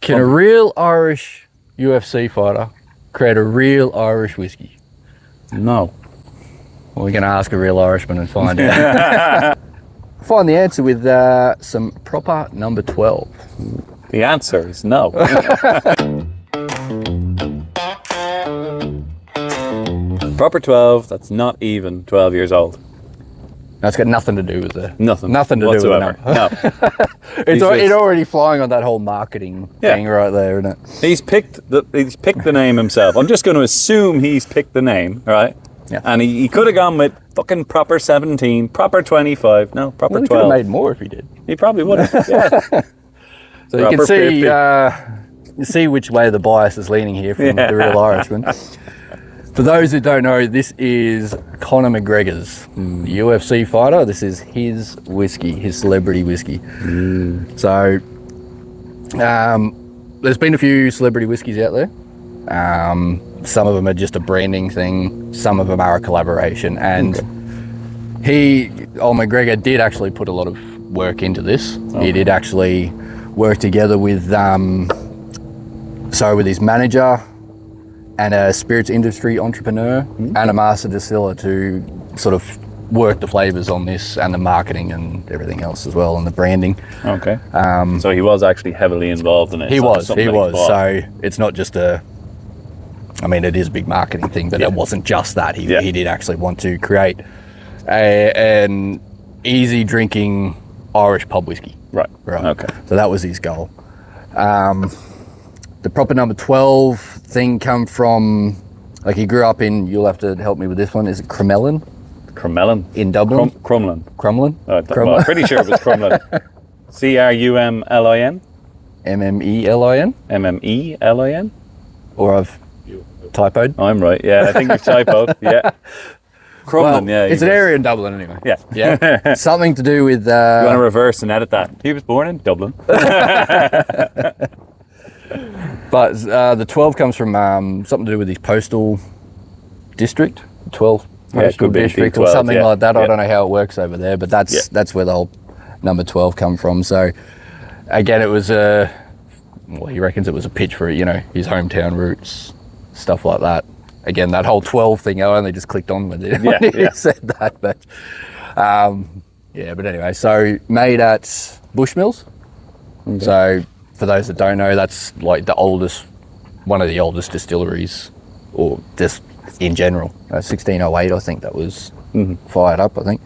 Can a real Irish UFC fighter create a real Irish whiskey? No. Well, we're going to ask a real Irishman and find out. Find the answer with some proper number 12. The answer is no. Proper 12, that's not even 12 years old. That's got nothing to do with it. Nothing to whatsoever. do with it. No. It's already flying on that whole marketing thing right there, isn't it? He's picked the name himself. I'm just going to assume he's picked the name, right? Yeah. And he could have gone with fucking proper 17, proper 25, no, proper 12. He could have made more if he did. He probably would have, yeah. So you can see which way the bias is leaning here from the real Irishman. For those who don't know, this is Conor McGregor's UFC fighter. This is his whiskey, his celebrity whiskey. So there's been a few celebrity whiskeys out there. Some of them are just a branding thing. Some of them are a collaboration. And McGregor did actually put a lot of work into this. He did actually work together with his manager and a spirits industry entrepreneur and a master distiller to sort of work the flavors on this and the marketing and everything else as well, and the branding. Okay. So he was actually heavily involved in it. He was. So it's not just it is a big marketing thing, but it wasn't just that. He did actually want to create an easy drinking Irish pub whiskey. Right. Okay. So that was his goal. The proper number 12 thing come from, he grew up in, you'll have to help me with this one, is it Crumlin? Crumlin? In Dublin? Crumlin. Crumlin? Well, I'm pretty sure it was Crumlin. Crumlin? Mmelin? Mmelin? Or I've typoed? I'm right, yeah, I think you've typoed, yeah. Crumlin, it's an area in Dublin anyway. Yeah. Something to do with... You want to reverse and edit that. He was born in Dublin. But the 12 comes from something to do with his postal district, 12 postal district or something like that. I don't know how it works over there, but that's where the whole number 12 come from. So again, it was he reckons it was a pitch for, his hometown roots, stuff like that. Again, that whole 12 thing, I only just clicked on with it when he said that. But but anyway, so made at Bushmills. Okay. So for those that don't know, that's like one of the oldest distilleries, or just in general. 1608, I think that was fired up, I think.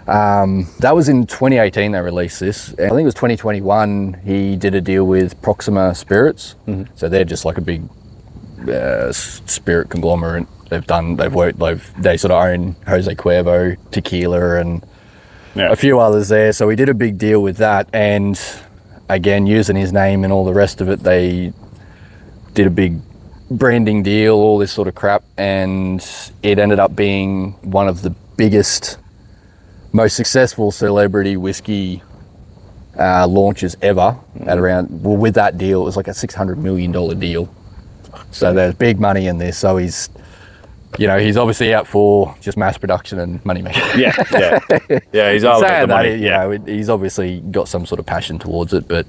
That was in 2018 they released this. I think it was 2021 he did a deal with Proxima Spirits. So they're just like a big spirit conglomerate. They sort of own Jose Cuervo, tequila, and a few others there. So we did a big deal with that, and again, using his name and all the rest of it, they did a big branding deal, all this sort of crap, and it ended up being one of the biggest, most successful celebrity whiskey launches ever. With that deal, it was like a $600 million deal. So there's big money in this. So he's obviously out for just mass production and money making. Yeah. He's all about the money. He's obviously got some sort of passion towards it, but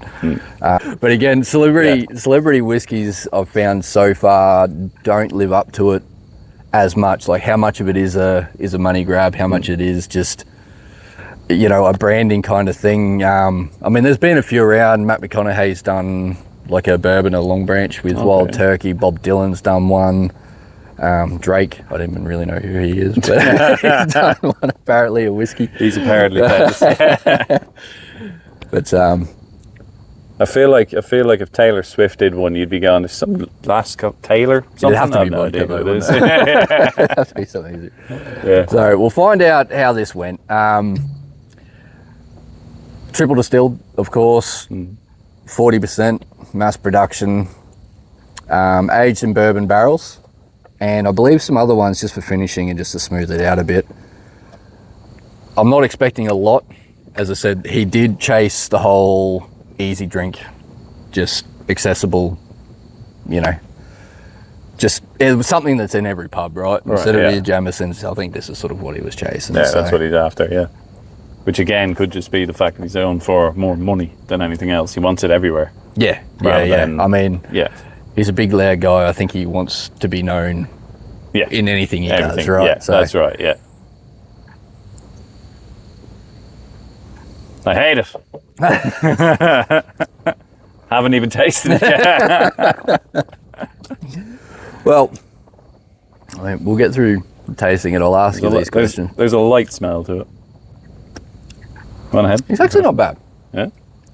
again, celebrity whiskeys I've found so far don't live up to it as much. Like how much of it is a money grab, how much it is just a branding kind of thing. There's been a few around. Matt McConaughey's done like a bourbon, a Long Branch with Wild Turkey. Bob Dylan's done one. Drake, I don't even really know who he is, but he's done one, apparently a whiskey. He's apparently famous. But I feel like if Taylor Swift did one, you'd be going, there's some last Taylor something. It'd have to be vodka, though, wouldn't it? It'd have to be something easy. Yeah. So we'll find out how this went. Triple-distilled, of course, 40% mass production, aged in bourbon barrels, and I believe some other ones just for finishing and just to smooth it out a bit. I'm not expecting a lot. As I said, he did chase the whole easy drink, just accessible, just it was something that's in every pub, right? Instead of your Jamesons, I think this is sort of what he was chasing. Yeah, so. That's what he's after, yeah. Which again could just be the fact that he's on for more money than anything else. He wants it everywhere. Yeah, Rather yeah. than- I mean, Yeah. he's a big loud guy. I think he wants to be known Yeah. in anything he Everything. does, right? Yeah, that's right, yeah. I hate it. Haven't even tasted it yet. Well, I mean, we'll get through tasting it. I'll ask you these questions. There's a light smell to it. Go on ahead. It's actually not bad. Yeah?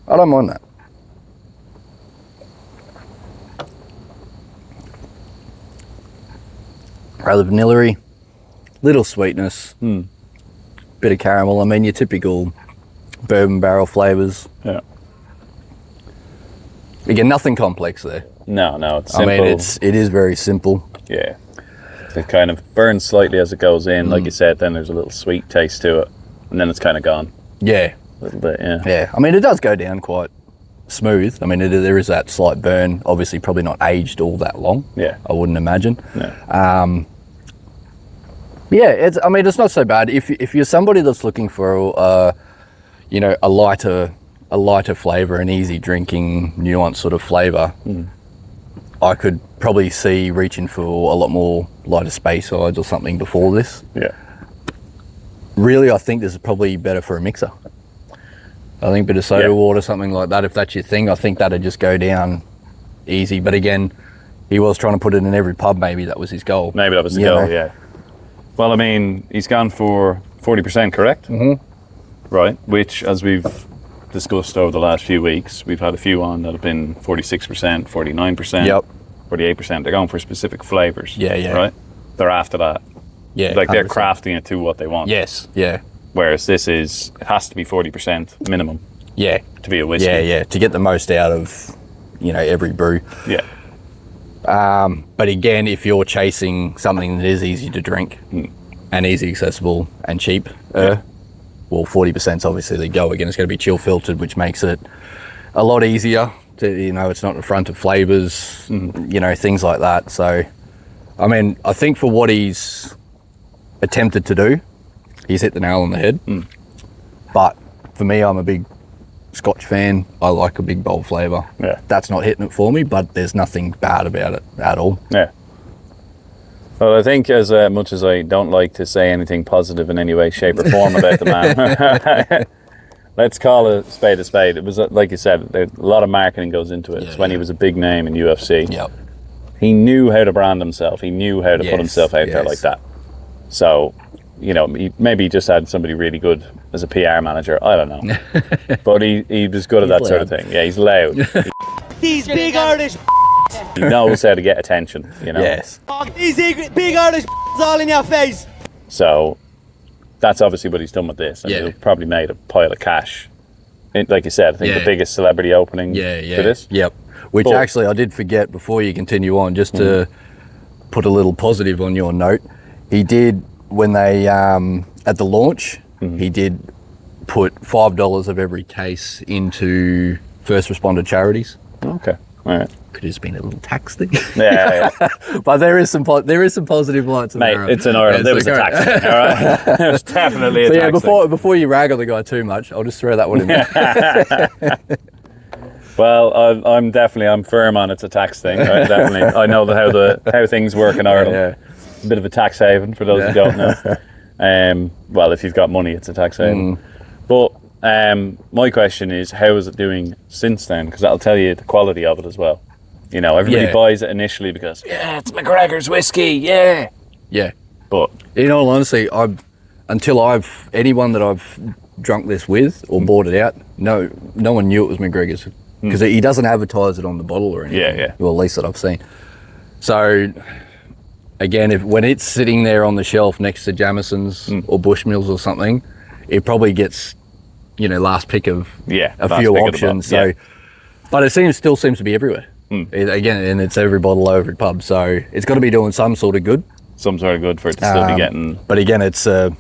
I don't mind that. Rather vanilla-y, little sweetness, bit of caramel. I mean, your typical bourbon barrel flavors. Yeah. Again, nothing complex there. No, it's simple. I mean, it is very simple. Yeah. It kind of burns slightly as it goes in, like you said, then there's a little sweet taste to it, and then it's kind of gone. Yeah. A little bit, yeah. Yeah. I mean, it does go down quite smooth. I mean, there is that slight burn. Obviously, probably not aged all that long. Yeah. I wouldn't imagine. No. Yeah, it's not so bad. If you're somebody that's looking for, a lighter flavour, an easy drinking, nuanced sort of flavour, I could probably see reaching for a lot more lighter space sides or something before this. Yeah. Really, I think this is probably better for a mixer. I think a bit of soda water, something like that, if that's your thing, I think that'd just go down easy. But again, he was trying to put it in every pub, maybe that was his goal. Maybe that was the You goal, know? yeah. Well, I mean, he's gone for 40%, correct? Mm-hmm. Right, which, as we've discussed over the last few weeks, we've had a few on that have been 46%, 49%, Yep. 48%. They're going for specific flavours. Yeah. Right? They're after that. Yeah. Like, they're 100%. crafting it to what they want. Yes, yeah. Whereas this it has to be 40% minimum Yeah. to be a whiskey. Yeah, to get the most out of, every brew. Yeah. But again, if you're chasing something that is easy to drink and easy accessible and cheap, well, 40% is obviously the go. Again, it's going to be chill filtered, which makes it a lot easier to, it's not in front of flavors, things like that. So, I mean, I think for what he's attempted to do, he's hit the nail on the head. But for me, I'm a big Scotch fan. I like a big bold flavour. Yeah. That's not hitting it for me, but there's nothing bad about it at all. Yeah. Well, I think as much as I don't like to say anything positive in any way, shape or form about the man, let's call a spade a spade. It was, like you said, a lot of marketing goes into it. It's when he was a big name in UFC. Yep. He knew how to brand himself. He knew how to put himself out there like that. So, maybe he just had somebody really good as a PR manager. I don't know. But he was good at that sort of thing. Yeah, he's loud. These big Irish He knows how to get attention, Yes. these big Irish all in your face. So that's obviously what he's done with this. And Yeah. he'll probably made a pile of cash. Like you said, I think the biggest celebrity opening for this. Yep. Which But- actually I did forget before you continue on, just to put a little positive on your note. He did, when they, at the launch, he did put $5 of every case into first responder charities. Okay. All right. Could have just been a little tax thing. Yeah. But there is some positive lights in Mate, Ireland. it's in Ireland. Yeah, There was a so tax thing, all right? There was definitely a So tax thing. before you rag on the guy too much, I'll just throw that one in there. Well, I'm firm on it's a tax thing. Right? Definitely. I know how things work in Ireland. Yeah. A bit of a tax haven for those who don't know. Well, if you've got money, it's a tax haven. But my question is, how is it doing since then? Because that'll tell you the quality of it as well. Everybody buys it initially because, it's McGregor's whiskey, yeah. Yeah. But In all honesty, anyone that I've drunk this with or bought it out, no one knew it was McGregor's because he doesn't advertise it on the bottle or anything. Yeah. Well, at least that I've seen. So, again, when it's sitting there on the shelf next to Jameson's or Bushmills or something, it probably gets, last pick of a few options. So, but it still seems to be everywhere. Again, and it's every bottle over at pub. So it's got to be doing some sort of good. some sort of good for it to still be getting. But again, it's well,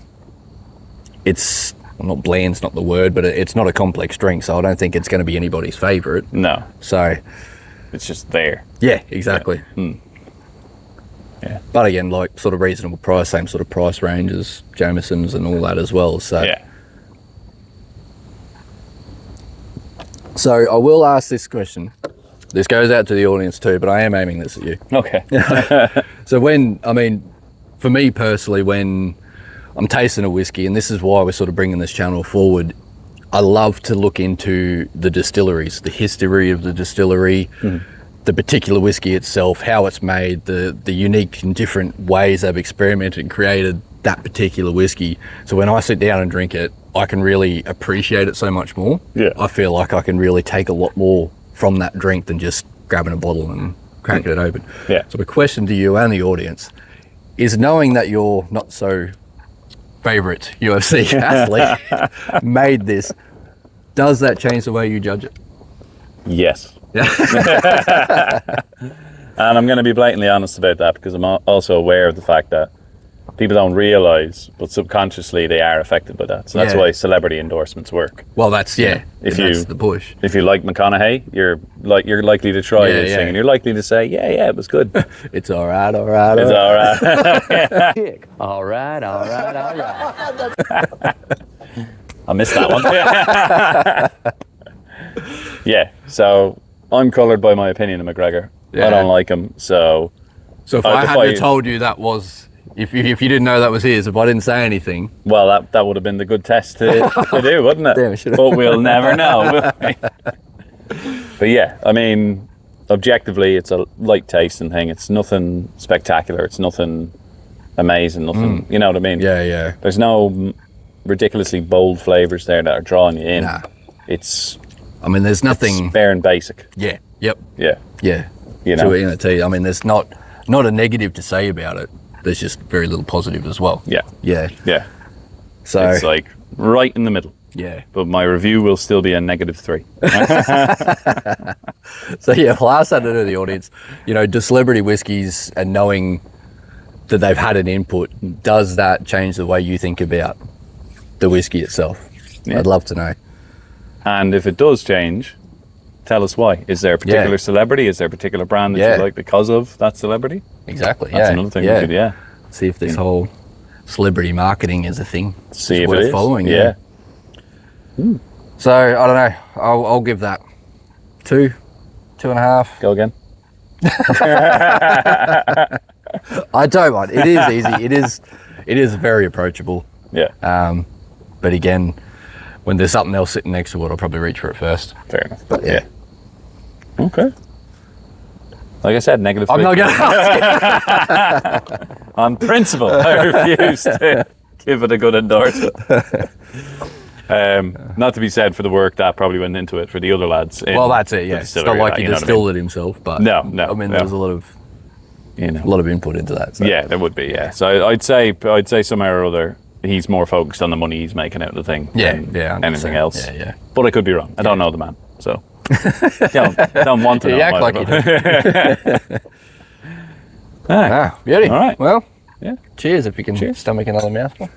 not bland's not the word, but it's not a complex drink, so I don't think it's going to be anybody's favourite. No, So, it's just there. yeah, exactly. Yeah. But again, like sort of reasonable price, same sort of price range as Jameson's and all that as well. So, Yeah. So I will ask this question. This goes out to the audience too, but I am aiming this at you. Okay. So for me personally, when I'm tasting a whiskey, and this is why we're sort of bringing this channel forward, I love to look into the distilleries, the history of the distillery, the particular whiskey itself, how it's made, the unique and different ways they've experimented and created that particular whiskey. So when I sit down and drink it, I can really appreciate it so much more. Yeah. I feel like I can really take a lot more from that drink than just grabbing a bottle and cracking it open. Yeah. So the question to you and the audience is, knowing that your not so favorite UFC athlete made this, does that change the way you judge it? Yes. And I'm going to be blatantly honest about that, because I'm also aware of the fact that people don't realise, but subconsciously they are affected by that. So that's why celebrity endorsements work. Well, that's If that's the push. If you like McConaughey, you're likely to try this thing, and you're likely to say, yeah, it was good. It's all right. It's all right. All right. I missed that one. Yeah, so I'm coloured by my opinion of McGregor. Yeah. I don't like him, so if I hadn't told you that was, if you didn't know that was his, if I didn't say anything, well, that would have been the good test to do, wouldn't it? Damn, but we'll never know, will we? But yeah, I mean, objectively, it's a light tasting thing. It's nothing spectacular. It's nothing amazing. Nothing, you know what I mean? Yeah. There's no ridiculously bold flavours there that are drawing you in. Nah. There's nothing. Bare and basic. Yeah. Yep. Yeah. Yeah. You know. There's not a negative to say about it. There's just very little positive as well. Yeah. Yeah. Yeah. So it's like right in the middle. Yeah. But my review will still be a -3. So yeah, well, I asked that to the audience. Do celebrity whiskies, and knowing that they've had an input, does that change the way you think about the whiskey itself? Yeah. I'd love to know. And if it does change, tell us why. Is there a particular celebrity? Is there a particular brand that you like because of that celebrity? Exactly. That's another thing we could, see if this whole celebrity marketing is a thing. See if it is. Following. Yeah. So I don't know. I'll give that 2.5. Go again. I don't mind. It is easy. It is very approachable. Yeah. But again, when there's something else sitting next to it, I'll probably reach for it first. Fair enough. But yeah. Okay. Like I said, -3. I'm not gonna. On principle, I refuse to give it a good endorsement. Not to be said for the work that probably went into it for the other lads. Well, that's it. Yeah. It's not like he distilled it himself, but no. There's a lot of input into that. So. Yeah, there would be. Yeah. So I'd say somehow or other he's more focused on the money he's making out of the thing. Than anything else. Yeah. But I could be wrong. I don't know the man, so don't want to know. You act like you do. All right. Beauty. All right. Well. Yeah. Cheers if you can stomach another mouthful.